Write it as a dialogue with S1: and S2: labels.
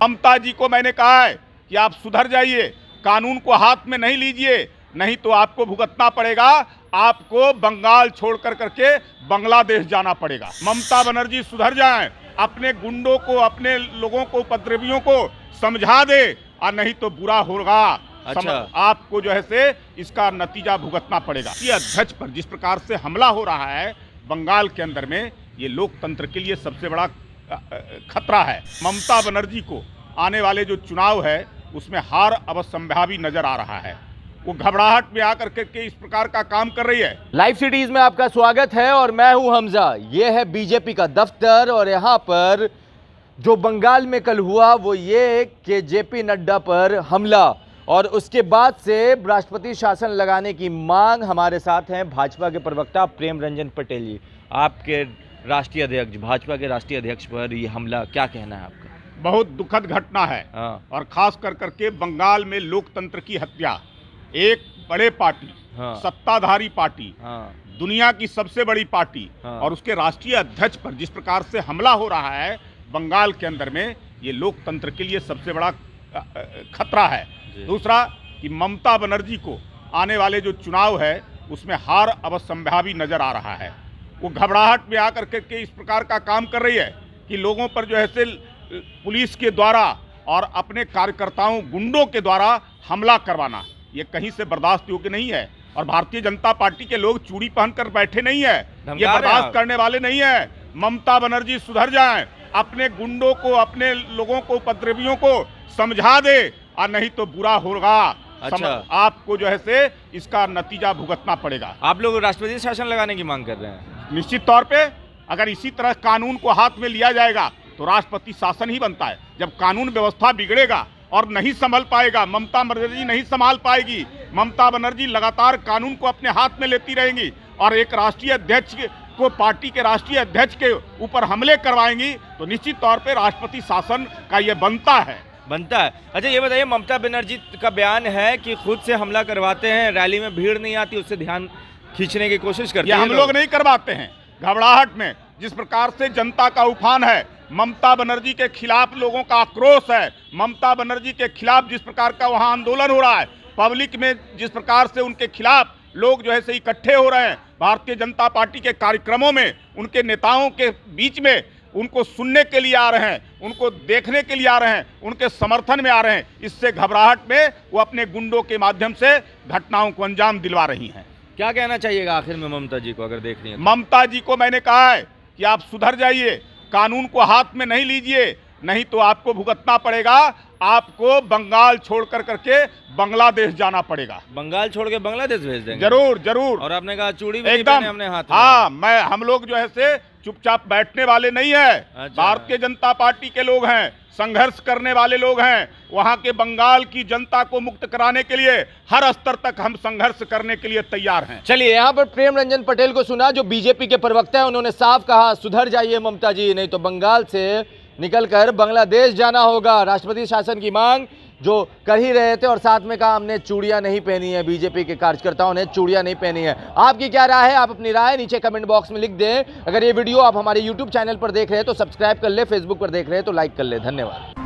S1: ममता जी को मैंने कहा है कि आप सुधर जाइए, कानून को हाथ में नहीं लीजिए, नहीं तो आपको भुगतना पड़ेगा। आपको बंगाल छोड़ करके बांग्लादेश जाना पड़ेगा। ममता बनर्जी सुधर जाएं, अपने गुंडों को, अपने लोगों को, उपद्रवियों को समझा दे, और नहीं तो बुरा होगा।
S2: अच्छा।
S1: आपको जो है से इसका नतीजा भुगतना पड़ेगा। ये अध्यक्ष पर जिस प्रकार से हमला हो रहा है बंगाल के अंदर में, ये लोकतंत्र के लिए सबसे बड़ा खतरा है। ममता बनर्जी को आने वाले जो चुनाव है उसमें हार अवश्यंभावी नजर आ रहा है। वो घबराहट में आकर के इस प्रकार का काम कर रही है।
S2: लाइव सिटीज में आपका स्वागत है और मैं हूं हमजा। ये है बीजेपी का दफ्तर और यहां पर जो बंगाल में कल हुआ वो ये कि जेपी नड्डा पर हमला और उसके बाद से राष्ट्रपति शासन लगाने की मांग। हमारे साथ हैं भाजपा के प्रवक्ता प्रेम रंजन पटेल जी। आपके राष्ट्रीय अध्यक्ष, भाजपा के राष्ट्रीय अध्यक्ष पर ये हमला, क्या कहना है आपका?
S1: बहुत दुखद घटना है। और खास करके बंगाल में लोकतंत्र की हत्या, एक बड़े पार्टी, सत्ताधारी पार्टी, दुनिया की सबसे बड़ी पार्टी और उसके राष्ट्रीय अध्यक्ष पर जिस प्रकार से हमला हो रहा है बंगाल के अंदर में, ये लोकतंत्र के लिए सबसे बड़ा खतरा है। दूसरा कि ममता बनर्जी को आने वाले जो चुनाव है उसमें हार अवश्यंभावी नजर आ रहा है। वो घबराहट में आकर के इस प्रकार का काम कर रही है कि लोगों पर जो है से पुलिस के द्वारा और अपने कार्यकर्ताओं, गुंडों के द्वारा हमला करवाना, ये कहीं से बर्दाश्त योग्य नहीं है। और भारतीय जनता पार्टी के लोग चूड़ी पहनकर बैठे नहीं है, ये बर्दाश्त करने वाले नहीं है। ममता बनर्जी सुधर जाएं, अपने गुंडों को, अपने लोगों को, उपद्रवियों को समझा दे, और नहीं तो बुरा होगा।
S2: अच्छा।
S1: आपको जो है से इसका नतीजा भुगतना पड़ेगा।
S2: आप लोग राष्ट्रपति शासन लगाने की मांग कर रहे हैं?
S1: निश्चित तौर पे अगर इसी तरह कानून को हाथ में लिया जाएगा तो राष्ट्रपति शासन ही बनता है। जब कानून व्यवस्था बिगड़ेगा और नहीं संभल पाएगा, ममता बनर्जी नहीं संभाल पाएगी, ममता बनर्जी लगातार कानून को अपने हाथ में लेती रहेंगी और एक राष्ट्रीय अध्यक्ष को, पार्टी के राष्ट्रीय अध्यक्ष के ऊपर हमले करवाएंगी, तो निश्चित तौर पे राष्ट्रपति शासन का ये बनता है।
S2: अच्छा, ये बताइए, ममता बनर्जी का बयान है कि खुद से हमला करवाते हैं, रैली में भीड़ नहीं आती, उससे ध्यान खींचने की कोशिश करते हैं।
S1: हम लोग नहीं करवाते हैं। घबराहट में जिस प्रकार से जनता का उफान है, ममता बनर्जी के खिलाफ लोगों का आक्रोश है, ममता बनर्जी के खिलाफ जिस प्रकार का वहां आंदोलन हो रहा है, पब्लिक में जिस प्रकार से उनके खिलाफ लोग जो है से इकट्ठे हो रहे हैं, भारतीय जनता पार्टी के कार्यक्रमों में, उनके नेताओं के बीच में उनको सुनने के लिए आ रहे हैं, उनको देखने के लिए आ रहे हैं, उनके समर्थन में आ रहे हैं, इससे घबराहट में वो अपने गुंडों के माध्यम से घटनाओं को अंजाम दिलवा रही हैं।
S2: क्या कहना चाहिएगा आखिर में ममता जी को, अगर देख रही हैं?
S1: ममता जी को मैंने कहा है कि आप सुधर जाइए, कानून को हाथ में नहीं लीजिए, नहीं तो आपको भुगतना पड़ेगा। आपको बंगाल छोड़ करके बांग्लादेश जाना पड़ेगा।
S2: बंगाल छोड़ के बांग्लादेश भेज देंगे?
S1: जरूर जरूर।
S2: और आपने कहा चूड़ी भी
S1: एकदम
S2: हमने हाथ में।
S1: हाँ, हम लोग जो है से चुपचाप बैठने वाले नहीं है।
S2: अच्छा।
S1: भारतीय जनता पार्टी के लोग हैं, संघर्ष करने वाले लोग हैं। वहां के बंगाल की जनता को मुक्त कराने के लिए हर स्तर तक हम संघर्ष करने के लिए तैयार हैं।
S2: चलिए, यहाँ पर प्रेम रंजन पटेल को सुना, जो बीजेपी के प्रवक्ता है। उन्होंने साफ कहा, सुधर जाइए ममता जी, नहीं तो बंगाल से निकलकर बांग्लादेश जाना होगा। राष्ट्रपति शासन की मांग जो कर ही रहे थे और साथ में कहा हमने चूड़ियां नहीं पहनी है, बीजेपी के कार्यकर्ताओं ने चूड़ियां नहीं पहनी है। आपकी क्या राय है? आप अपनी राय नीचे कमेंट बॉक्स में लिख दें। अगर ये वीडियो आप हमारे YouTube चैनल पर देख रहे हैं तो सब्सक्राइब कर ले, फेसबुक पर देख रहे हैं तो लाइक कर ले। धन्यवाद।